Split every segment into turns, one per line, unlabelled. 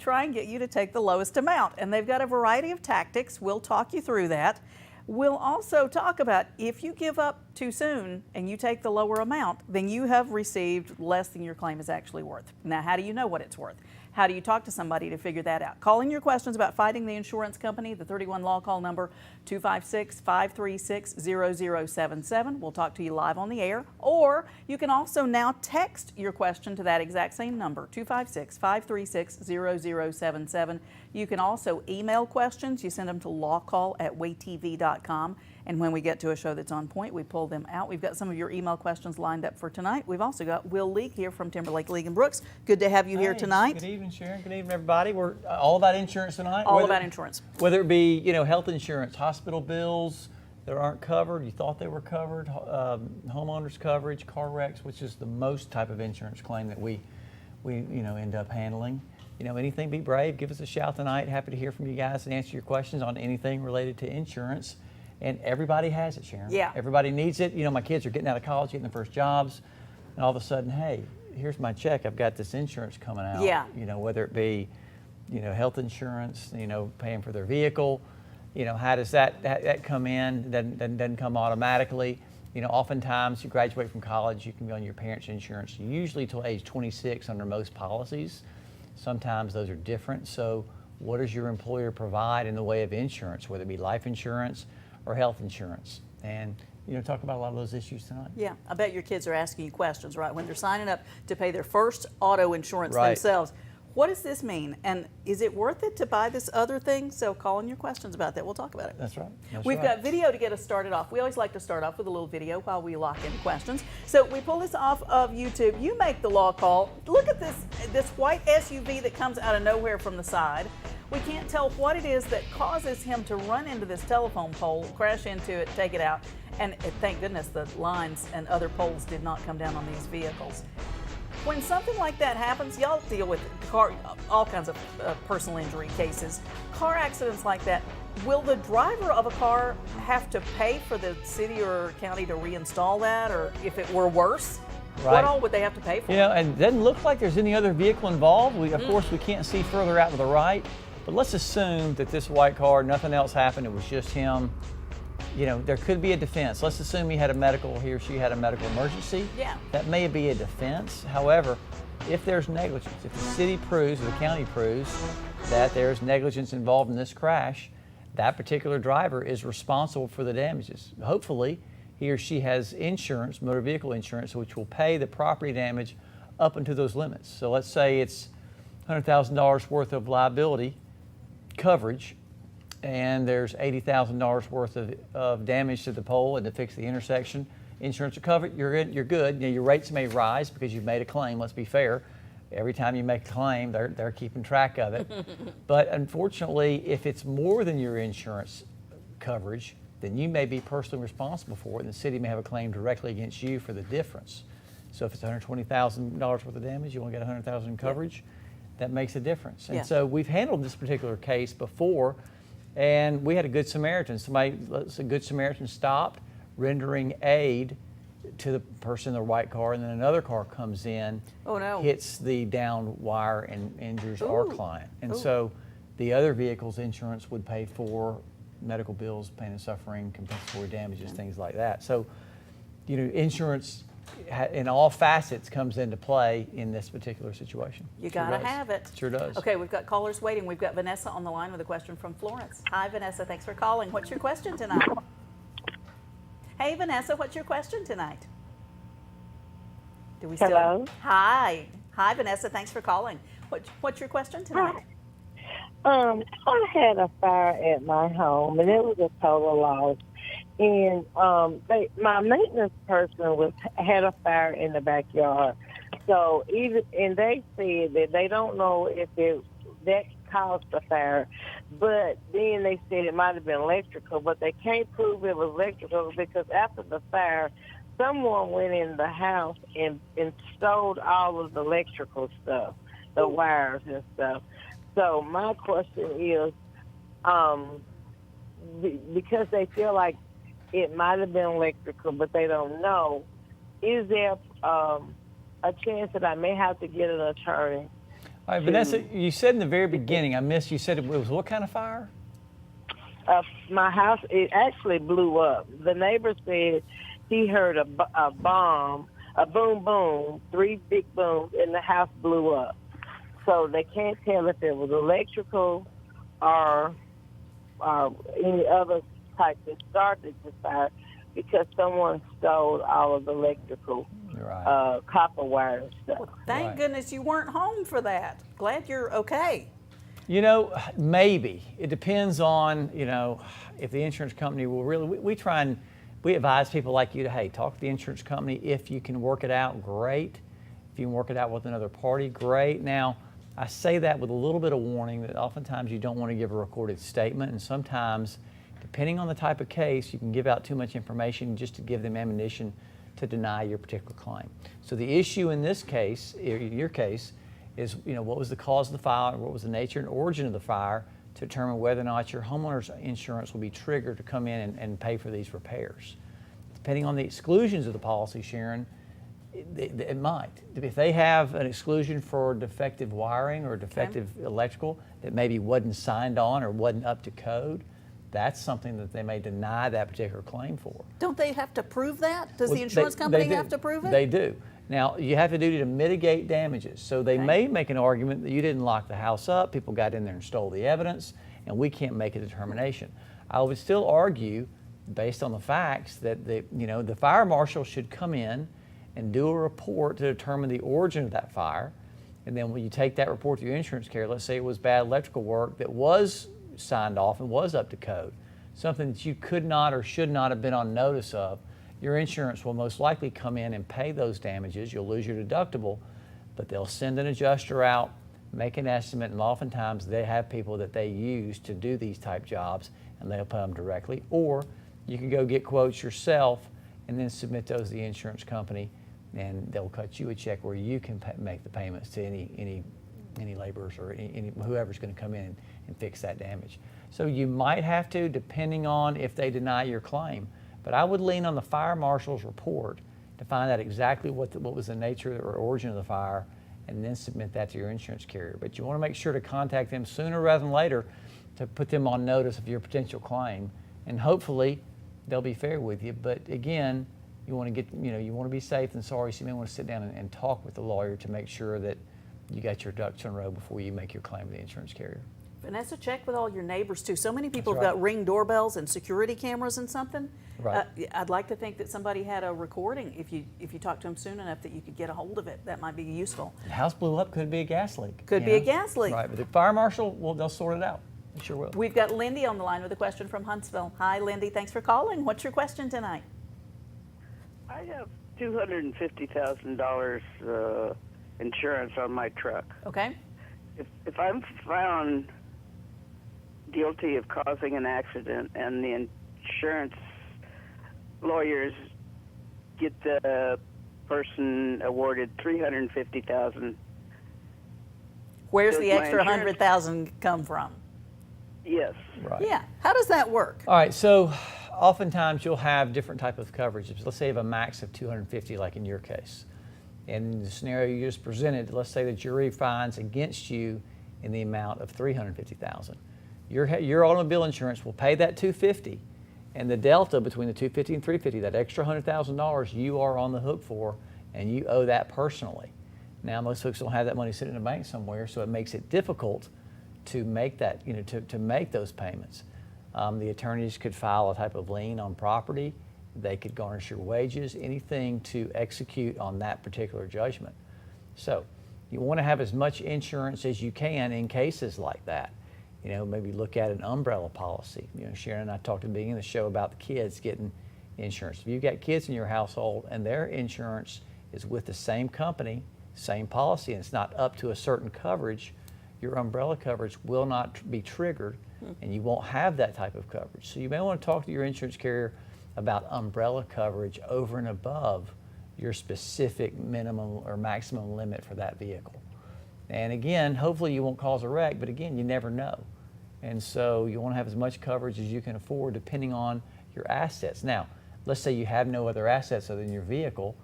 try and get you to take the lowest amount. And they've got a variety of tactics. We'll talk you through that. We'll also talk about if you give up too soon and you take the lower amount, then you have received less than your claim is actually worth. Now, how do you know what it's worth? How do you talk to somebody to figure that out? Call in your questions about fighting the insurance company, the 31 Law call number 256-536-0077. We'll talk to you live on the air. Or you can also now text your question to that exact same number, 256-536-0077. You can also email questions. You send them to lawcall@waytv.com. And when we get to a show that's on point, we pull them out. We've got some of your email questions lined up for tonight. We've also got Will Leake here from Timberlake League and Brooks. Good to have you here tonight.
Good evening, Sharon. Good evening, everybody. We're all about insurance tonight.
All about insurance.
Whether it be, health insurance, hospital bills that aren't covered, you thought they were covered, homeowners coverage, car wrecks, which is the most type of insurance claim that we end up handling. Anything, be brave. Give us a shout tonight. Happy to hear from you guys and answer your questions on anything related to insurance. And everybody has it, Sharon.
Yeah.
Everybody needs it. My kids are getting out of college, getting their first jobs, and all of a sudden, hey, here's my check. I've got this insurance coming out.
Yeah.
Whether it be, health insurance, paying for their vehicle. How does that come in? Doesn't come automatically. Oftentimes you graduate from college, you can be on your parents' insurance, usually till age 26 under most policies. Sometimes those are different. So what does your employer provide in the way of insurance, whether it be life insurance or health insurance? And talk about a lot of those issues tonight.
Yeah, I bet your kids are asking you questions, right? When they're signing up to pay their first auto insurance
Right.
themselves. What does this mean? And is it worth it to buy this other thing? So call in your questions about that. We'll talk about it.
That's right.
We've got video to get us started off. We always like to start off with a little video while we lock in questions. So we pull this off of YouTube. You make the law call. Look at this white SUV that comes out of nowhere from the side. We can't tell what it is that causes him to run into this telephone pole, crash into it, take it out. And thank goodness the lines and other poles did not come down on these vehicles. When something like that happens, y'all deal with all kinds of personal injury cases. Car accidents like that, will the driver of a car have to pay for the city or county to reinstall that? Or if it were worse,
Right.
what all would they have to pay for?
And it doesn't look like there's any other vehicle involved. Of course, we can't see further out to the right, but let's assume that this white car, nothing else happened, it was just him. There could be a defense. Let's assume he or she had a medical emergency.
Yeah.
That may be a defense. However, if there's negligence, if the city proves or the county proves that there's negligence involved in this crash, that particular driver is responsible for the damages. Hopefully, he or she has insurance, motor vehicle insurance, which will pay the property damage up into those limits. So let's say it's $100,000 worth of liability coverage, and there's $80,000 worth of damage to the pole and to fix the intersection. Insurance will cover it, you're good. Your rates may rise because you've made a claim, let's be fair. Every time you make a claim, they're keeping track of it. But unfortunately, if it's more than your insurance coverage, then you may be personally responsible for it, and the city may have a claim directly against you for the difference. So if it's $120,000 worth of damage, you only get $100,000 in coverage, that makes a difference. And so we've handled this particular case before, and we had a Good Samaritan. A Good Samaritan stopped, rendering aid to the person in the white car, and then another car comes in, hits the down wire and injures our client. And so the other vehicle's insurance would pay for medical bills, pain and suffering, compensatory damages, things like that. So, insurance in all facets comes into play in this particular situation.
You gotta have it.
Sure does.
Okay, we've got callers waiting. We've got Vanessa on the line with a question from Florence. Hi, Vanessa. Thanks for calling. What's your question tonight? Hey, Vanessa. What's your question tonight?
Hello.
Hi, Vanessa. Thanks for calling. What's your question tonight?
I had a fire at my home, and it was a total loss. And my maintenance person had a fire in the backyard. So they said that they don't know if that caused the fire, but then they said it might have been electrical, but they can't prove it was electrical because after the fire, someone went in the house and stole all of the electrical stuff, the wires and stuff. So my question is, because they feel like it might have been electrical, but they don't know, is there a chance that I may have to get an attorney?
All right, Vanessa, you said in the very beginning, I missed, you said it was what kind of fire?
My house, it actually blew up. The neighbor said he heard a bomb, a boom boom, 3 big booms, and the house blew up. So they can't tell if it was electrical or any other type that started the fire because someone stole all of the electrical copper wire and stuff.
Well, thank goodness you weren't home for that. Glad you're okay.
You know, maybe. It depends on, you know, if the insurance company will really, we advise people like you to, hey, talk to the insurance company. If you can work it out, great. If you can work it out with another party, great. Now, I say that with a little bit of warning that oftentimes you don't want to give a recorded statement, and sometimes, depending on the type of case, you can give out too much information just to give them ammunition to deny your particular claim. So the issue in this case, your case, is, you know, what was the cause of the fire, what was the nature and origin of the fire, to determine whether or not your homeowner's insurance will be triggered to come in and pay for these repairs. Depending on the exclusions of the policy, Sharon, it might. If they have an exclusion for defective wiring or defective electrical that maybe wasn't signed on or wasn't up to code, that's something that they may deny that particular claim for.
Don't they have to prove that? Does the insurance company have to prove it?
They do. Now, you have to do to mitigate damages. So they may make an argument that you didn't lock the house up, people got in there and stole the evidence, and we can't make a determination. I would still argue, based on the facts, that the fire marshal should come in and do a report to determine the origin of that fire. And then when you take that report to your insurance carrier, let's say it was bad electrical work that was signed off and was up to code, something that you could not or should not have been on notice of, your insurance will most likely come in and pay those damages. You'll lose your deductible, but they'll send an adjuster out, make an estimate, and oftentimes they have people that they use to do these type jobs, and they'll pay them directly. Or you can go get quotes yourself and then submit those to the insurance company, and they'll cut you a check where you can make the payments to any laborers or any whoever's going to come in and fix that damage. So you might have to, depending on if they deny your claim. But I would lean on the fire marshal's report to find out exactly what was the nature or origin of the fire, and then submit that to your insurance carrier. But you want to make sure to contact them sooner rather than later to put them on notice of your potential claim, and hopefully they'll be fair with you. But again, you want to be safe than sorry, so you may want to sit down and talk with the lawyer to make sure that you got your ducks in a row before you make your claim to the insurance carrier.
Vanessa, check with all your neighbors too. So many people have got Ring doorbells and security cameras and something.
Right.
I'd like to think that somebody had a recording. If you talk to them soon enough that you could get a hold of it, that might be useful.
The house blew up, could be a gas leak.
Could be a gas leak.
Right, but the fire marshal, they'll sort it out. They sure will.
We've got Lindy on the line with a question from Huntsville. Hi, Lindy. Thanks for calling. What's your question tonight?
I have $250,000 insurance on my truck.
Okay.
If I'm found guilty of causing an accident and the insurance lawyers get the person awarded $350,000,
where's
does
the
my
extra
insurance-
$100,000 come from?
yes.
Right.
Yeah. How does that work?
All right, so oftentimes you'll have different type of coverage. Let's say you have a max of 250, like in your case. In the scenario you just presented, let's say the jury finds against you in the amount of $350,000. Your automobile insurance will pay that $250, and the delta between the $250 and $350, that extra $100,000, you are on the hook for, and you owe that personally. Now, most folks don't have that money sitting in a bank somewhere, so it makes it difficult to make that, to make those payments. The attorneys could file a type of lien on property. They could garnish your wages, anything to execute on that particular judgment. So you want to have as much insurance as you can in cases like that. Maybe look at an umbrella policy. Sharon and I talked at the beginning of the show about the kids getting insurance. If you've got kids in your household and their insurance is with the same company, same policy, and it's not up to a certain coverage, your umbrella coverage will not be triggered, and you won't have that type of coverage. So you may want to talk to your insurance carrier about umbrella coverage over and above your specific minimum or maximum limit for that vehicle. And again, hopefully you won't cause a wreck, but again, you never know. And so you want to have as much coverage as you can afford depending on your assets. Now, let's say you have no other assets other than your vehicle.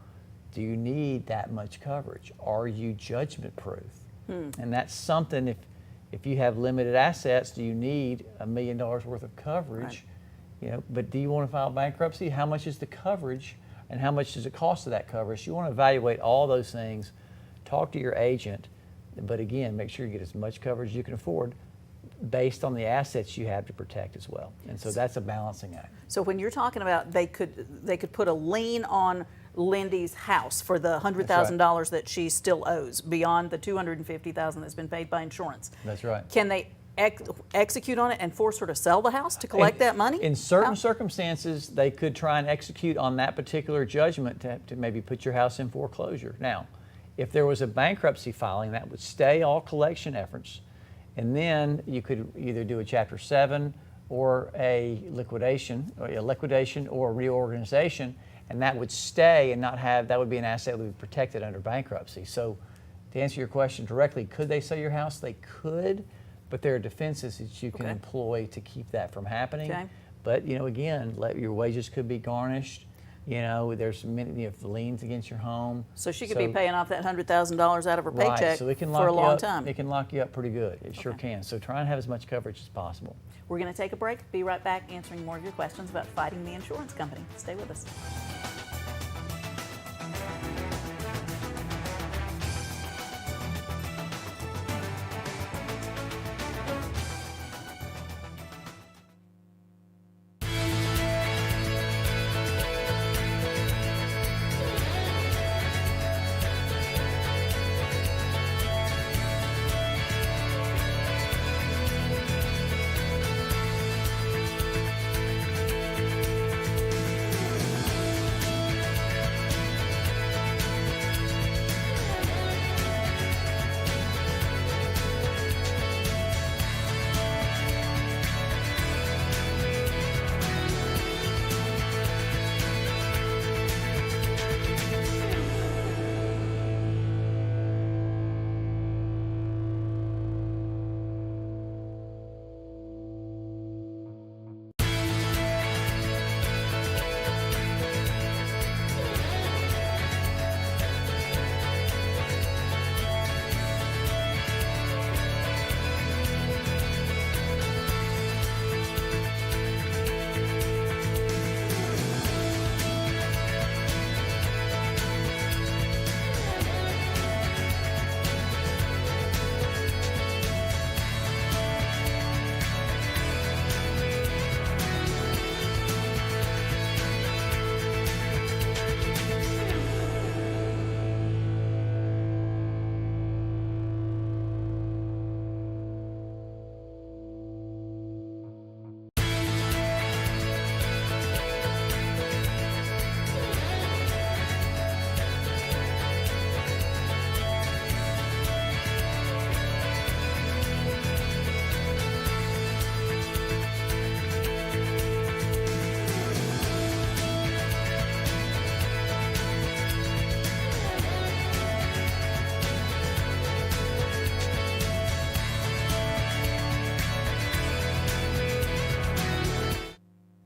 Do you need that much coverage? Are you judgment proof? And that's something, if you have limited assets, do you need $1 million worth of coverage?
Right.
You know, but do you want to file bankruptcy? How much is the coverage, and how much does it cost of that coverage? You want to evaluate all those things. Talk to your agent, but again, make sure you get as much coverage as you can afford based on the assets you have to protect as well. And so that's a balancing act.
So when you're talking about they could put a lien on Lindy's house for the $100,000 that she still owes beyond the $250,000 that's been paid by insurance.
That's right.
Can they execute on it and force her to sell the house to collect that money?
In certain circumstances, they could try and execute on that particular judgment to maybe put your house in foreclosure. Now, if there was a bankruptcy filing, that would stay all collection efforts, and then you could either do a Chapter 7 or a liquidation or reorganization, and that would stay and not have, that would be an asset that would be protected under bankruptcy. So to answer your question directly, could they sell your house? They could, but there are defenses that you can employ to keep that from happening.
Okay.
But, you know, again, your wages could be garnished. You know, there's many liens against your home.
So she could be paying off that $100,000 out of her paycheck
right, so it can lock
for a
you
long
up,
time.
It can lock you up pretty good. It sure can. So try and have as much coverage as possible.
We're going to take a break. Be right back answering more of your questions about fighting the insurance company. Stay with us.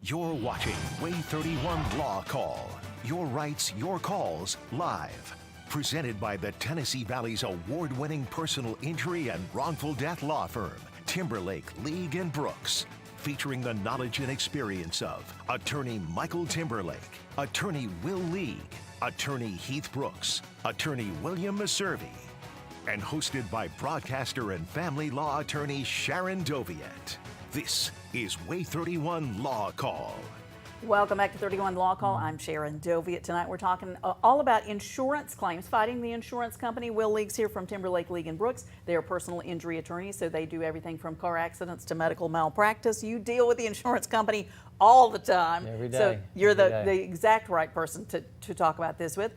You're watching Way 31 Law Call. Your rights, your calls, live. Presented by the Tennessee Valley's award-winning personal injury and wrongful death law firm, Timberlake, League & Brooks. Featuring the knowledge and experience of Attorney Michael Timberlake, Attorney Will League, Attorney Heath Brooks, Attorney William Maservi. And hosted by broadcaster and family law attorney Sharon Doviet. This is Way 31 Law Call.
Welcome back to 31 Law Call. I'm Sharon Doviet. Tonight we're talking all about insurance claims, fighting the insurance company. Will League's here from Timberlake, League & Brooks. They are personal injury attorneys, so they do everything from car accidents to medical malpractice. You deal with the insurance company all the time.
Every day.
So you're
Every
the
day.
exact right person to talk about this with.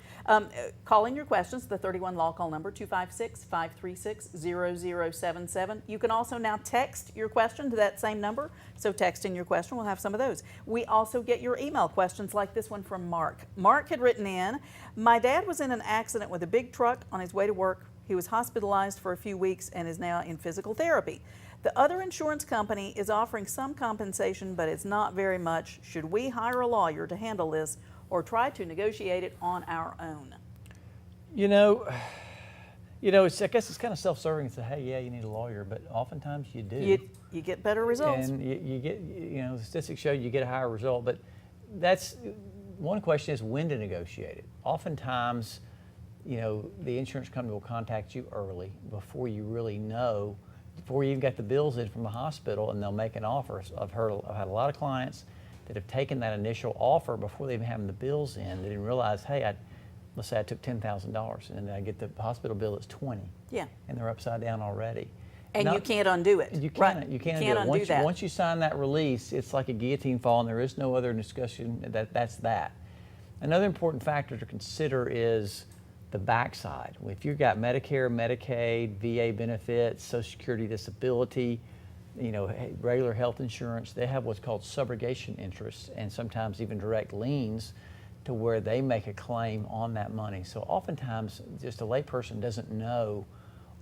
Call in your questions, the 31 Law Call number, 256-536-0077. You can also now text your question to that same number. So text in your question, we'll have some of those. We also get your email questions like this one from Mark. Mark had written in, my dad was in an accident with a big truck on his way to work. He was hospitalized for a few weeks and is now in physical therapy. The other insurance company is offering some compensation, but it's not very much. Should we hire a lawyer to handle this or try to negotiate it on our own?
You know, You know, I guess it's kind of self-serving to say, hey, yeah, you need a lawyer, but oftentimes you do.
You get better results.
And you get, the statistics show you get a higher result. But that's one question is when to negotiate it. Oftentimes, the insurance company will contact you early before you really know, before you even got the bills in from the hospital, and they'll make an offer. So I've had a lot of clients that have taken that initial offer before they even have the bills in. They didn't realize, hey, let's say I took $10,000 and then I get the hospital bill that's 20.
Yeah.
And they're upside down already.
And you can't undo it.
You
right.
can't. You can't
undo that.
Once you sign that release, it's like a guillotine fall, and there is no other discussion. That's that. Another important factor to consider is the backside. If you've got Medicare, Medicaid, VA benefits, Social Security disability, regular health insurance, they have what's called subrogation interests and sometimes even direct liens to where they make a claim on that money. So oftentimes just a layperson doesn't know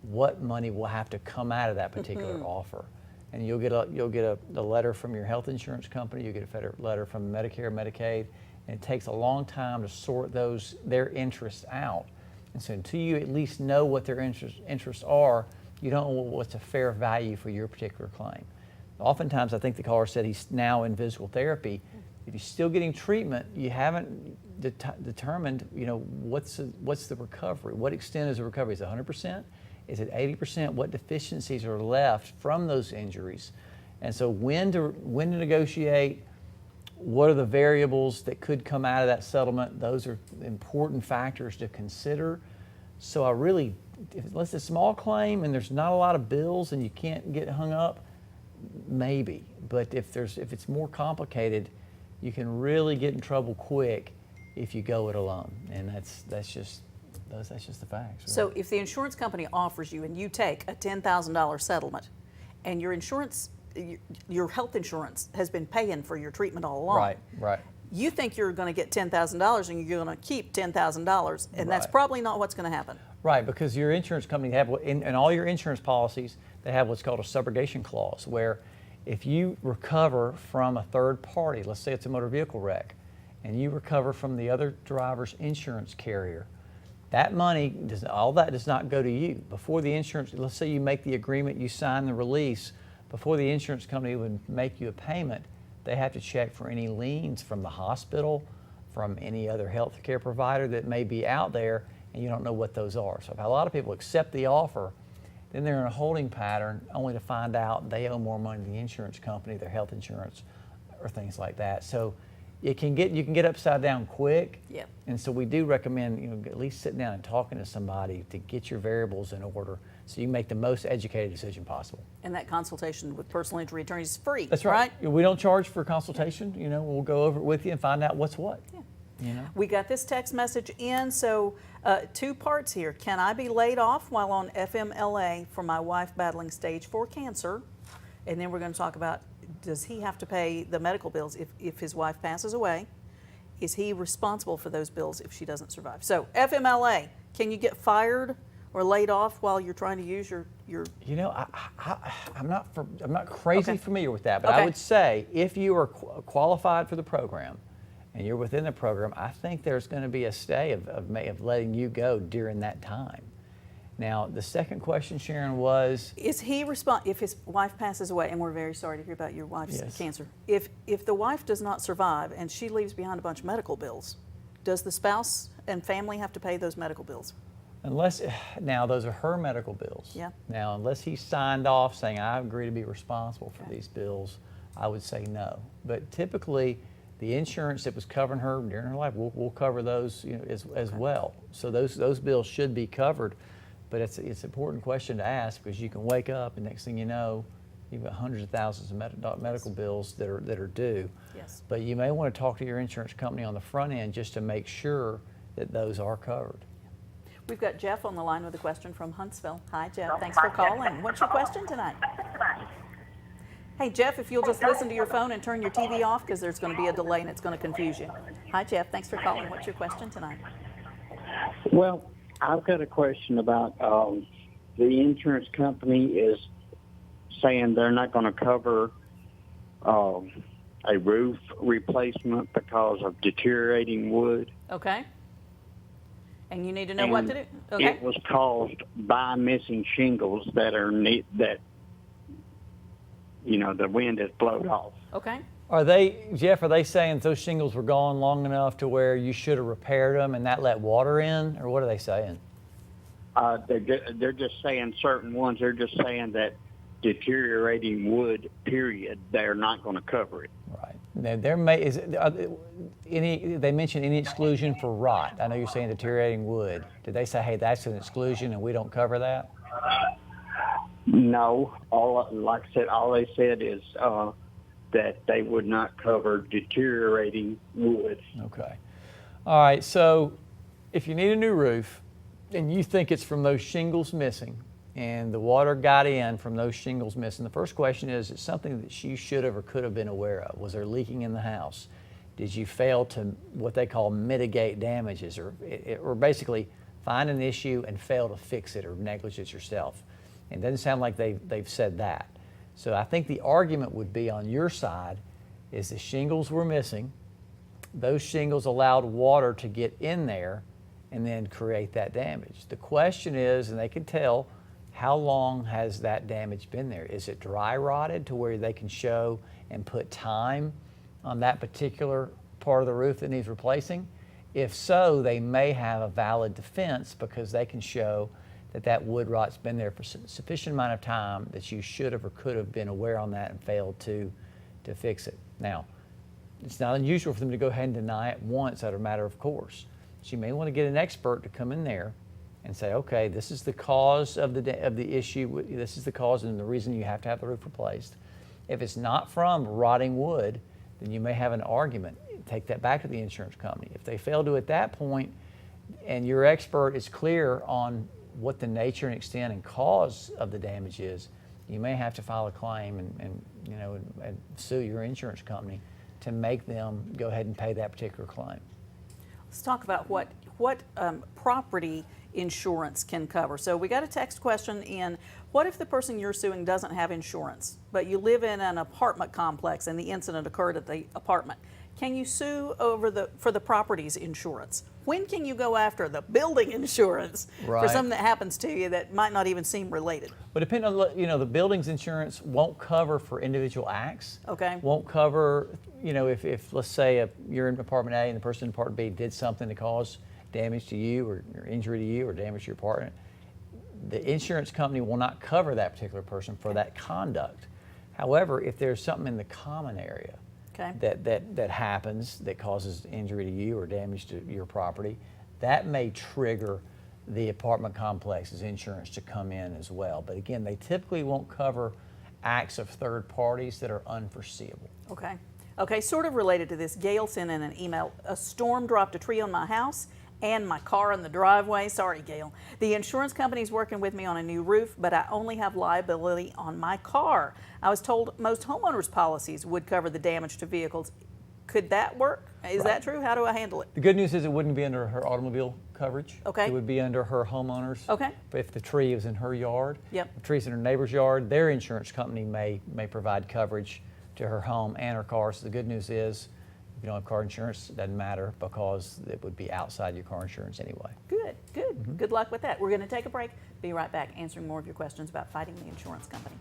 what money will have to come out of that particular offer. And you'll get a letter from your health insurance company, you get a letter from Medicare, Medicaid, and it takes a long time to sort their interests out. And so until you at least know what their interests are, you don't know what's a fair value for your particular claim. Oftentimes, I think the caller said he's now in physical therapy. If he's still getting treatment, you haven't determined, what's the recovery? What extent is the recovery? Is it 100%? Is it 80%? What deficiencies are left from those injuries? And so when to negotiate, what are the variables that could come out of that settlement? Those are important factors to consider. So unless it's a small claim and there's not a lot of bills and you can't get hung up, maybe. But if it's more complicated, you can really get in trouble quick if you go it alone. And that's just the facts. Right?
So if the insurance company offers you and you take a $10,000 settlement and your health insurance has been paying for your treatment all along.
Right.
You think you're going to get $10,000 and you're going to keep $10,000, and that's probably not what's going to happen.
Right, because your insurance company in all your insurance policies, they have what's called a subrogation clause, where if you recover from a third party, let's say it's a motor vehicle wreck, and you recover from the other driver's insurance carrier, that money does not go to you. Before the insurance, let's say you make the agreement, you sign the release, before the insurance company would make you a payment, they have to check for any liens from the hospital, from any other health care provider that may be out there, and you don't know what those are. So if a lot of people accept the offer, then they're in a holding pattern only to find out they owe more money to the insurance company, their health insurance, or things like that. So you can get upside down quick.
Yep.
And so we do recommend at least sitting down and talking to somebody to get your variables in order so you can make the most educated decision possible.
And that consultation with personal injury attorneys is free.
That's right. We don't charge for consultation. We'll go over it with you and find out what's what.
Yeah. We got this text message in, so 2 parts here. Can I be laid off while on FMLA for my wife battling stage 4 cancer? And then we're going to talk about, does he have to pay the medical bills if his wife passes away? Is he responsible for those bills if she doesn't survive? So FMLA, can you get fired or laid off while you're trying to use your
I'm not crazy familiar with that, but I would say if you are qualified for the program and you're within the program, I think there's going to be a stay of letting you go during that time. Now, the second question, Sharon, was...
Is he if his wife passes away, and we're very sorry to hear about your wife's cancer, if the wife does not survive and she leaves behind a bunch of medical bills, does the spouse and family have to pay those medical bills?
Now those are her medical bills.
Yeah.
Now, unless he signed off saying, I agree to be responsible for these bills, I would say no. But typically, the insurance that was covering her during her life, we'll cover those as well. So those bills should be covered. But it's an important question to ask because you can wake up and next thing you know, you've got hundreds of thousands of medical bills that are due.
Yes.
But you may want to talk to your insurance company on the front end just to make sure that those are covered.
We've got Jeff on the line with a question from Huntsville. Hi, Jeff. Thanks for calling. What's your question tonight? Hey, Jeff, if you'll just listen to your phone and turn your TV off because there's going to be a delay and it's going to confuse you. Hi, Jeff. Thanks for calling. What's your question tonight?
Well, I've got a question about the insurance company is saying they're not going to cover a roof replacement because of deteriorating wood.
Okay. And you need to know what to do. Okay.
It was caused by missing shingles that the wind has blown off.
Okay.
Jeff, are they saying those shingles were gone long enough to where you should have repaired them and that let water in, or what are they saying?
They're just saying certain ones. They're just saying that deteriorating wood, period. They're not going to cover it.
Right. Now, they mention any exclusion for rot? I know you're saying deteriorating wood. Did they say, hey, that's an exclusion and we don't cover that?
No. Like I said, all they said is that they would not cover deteriorating wood.
Okay. All right. So if you need a new roof and you think it's from those shingles missing, and the water got in from those shingles missing, the first question is something that you should have or could have been aware of? Was there leaking in the house? Did you fail to what they call mitigate damages, or basically find an issue and fail to fix it or negligence yourself? It doesn't sound like they've said that. So I think the argument would be on your side is the shingles were missing. Those shingles allowed water to get in there and then create that damage. The question is, and they can tell, how long has that damage been there? Is it dry rotted to where they can show and put time on that particular part of the roof that needs replacing? If so, they may have a valid defense because they can show that wood rot's been there for sufficient amount of time that you should have or could have been aware on that and failed to fix it. Now, it's not unusual for them to go ahead and deny it once out of a matter of course. So you may want to get an expert to come in there and say, okay, this is the cause of the issue, this is the cause and the reason you have to have the roof replaced. If it's not from rotting wood, then you may have an argument. Take that back to the insurance company. If they fail to at that point, and your expert is clear on what the nature and extent and cause of the damage is, you may have to file a claim and sue your insurance company to make them go ahead and pay that particular claim.
Let's talk about what property insurance can cover. So we got a text question in, what if the person you're suing doesn't have insurance, but you live in an apartment complex and the incident occurred at the apartment? Can you sue for the property's insurance? When can you go after the building insurance for something that happens to you that might not even seem related?
But depending on, the building's insurance won't cover for individual acts.
Okay.
Won't cover, if let's say you're in apartment A and the person in apartment B did something to cause damage to you or injury to you or damage to your partner, the insurance company will not cover that particular person for that conduct. However, if there's something in the common area that happens that causes injury to you or damage to your property, that may trigger the apartment complex's insurance to come in as well. But again, they typically won't cover acts of third parties that are unforeseeable.
Okay, sort of related to this, Gail sent in an email. A storm dropped a tree on my house and my car in the driveway. Sorry, Gail. The insurance company's working with me on a new roof, but I only have liability on my car. I was told most homeowners' policies would cover the damage to vehicles. Could that work? Is that true? How do I handle it?
The good news is it wouldn't be under her automobile coverage.
Okay.
It would be under her homeowners.
Okay.
If the tree is in her yard.
Yep.
The tree's in her neighbor's yard, their insurance company may provide coverage to her home and her car. So the good news is, if you don't have car insurance, it doesn't matter because it would be outside your car insurance anyway.
Good, good. Good luck with that. We're going to take a break. Be right back answering more of your questions about fighting the insurance company.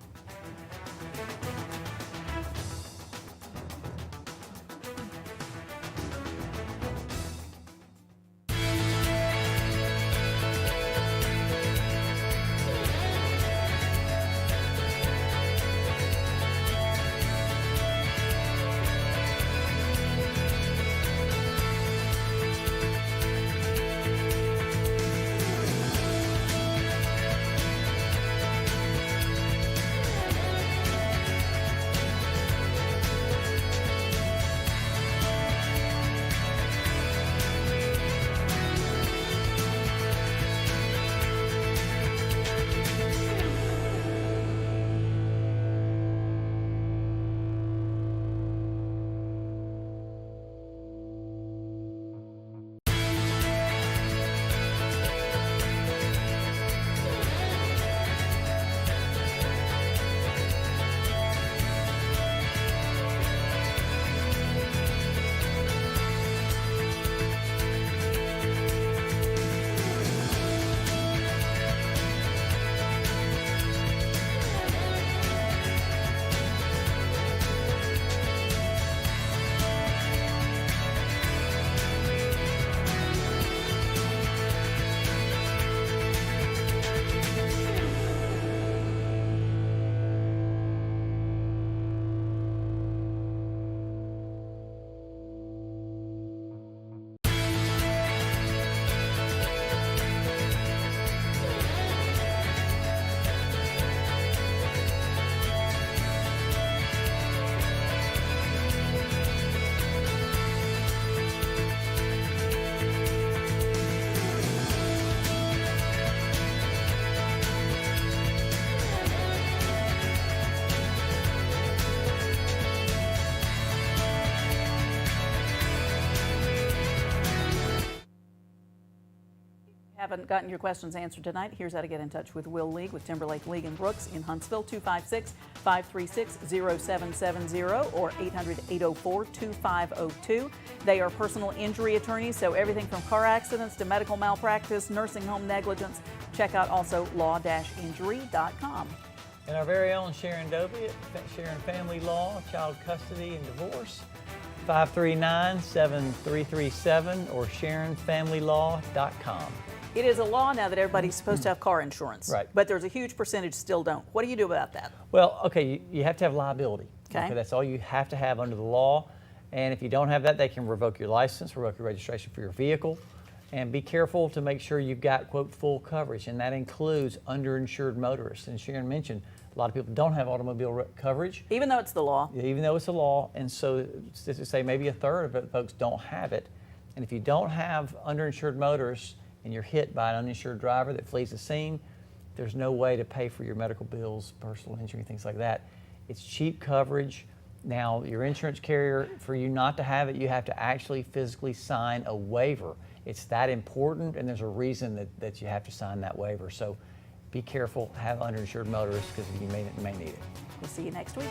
Haven't gotten your questions answered tonight? Here's how to get in touch with Will League with Timberlake League and Brooks in Huntsville, 256-536-0770 or 800-804-2502. They are personal injury attorneys, so everything from car accidents to medical malpractice, nursing home negligence. Check out also law-injury.com.
And our very own Sharon Dobie at Sharon Family Law, Child Custody and Divorce, 539-7337 or SharonFamilyLaw.com.
It is a law now that everybody's supposed to have car insurance.
Right.
But there's a huge percentage still don't. What do you do about that?
Well, okay, you have to have liability.
Okay.
That's all you have to have under the law. And if you don't have that, they can revoke your license, revoke your registration for your vehicle. And be careful to make sure you've got, quote, full coverage. And that includes underinsured motorists. And Sharon mentioned a lot of people don't have automobile coverage.
Even though it's the law.
Even though it's a law. And so, to say maybe a third of folks don't have it. And if you don't have underinsured motorists, and you're hit by an uninsured driver that flees the scene, there's no way to pay for your medical bills, personal injury, things like that. It's cheap coverage. Now, your insurance carrier, for you not to have it, you have to actually physically sign a waiver. It's that important, and there's a reason that you have to sign that waiver. So be careful, have underinsured motorists, because you may need it.
We'll see you next week.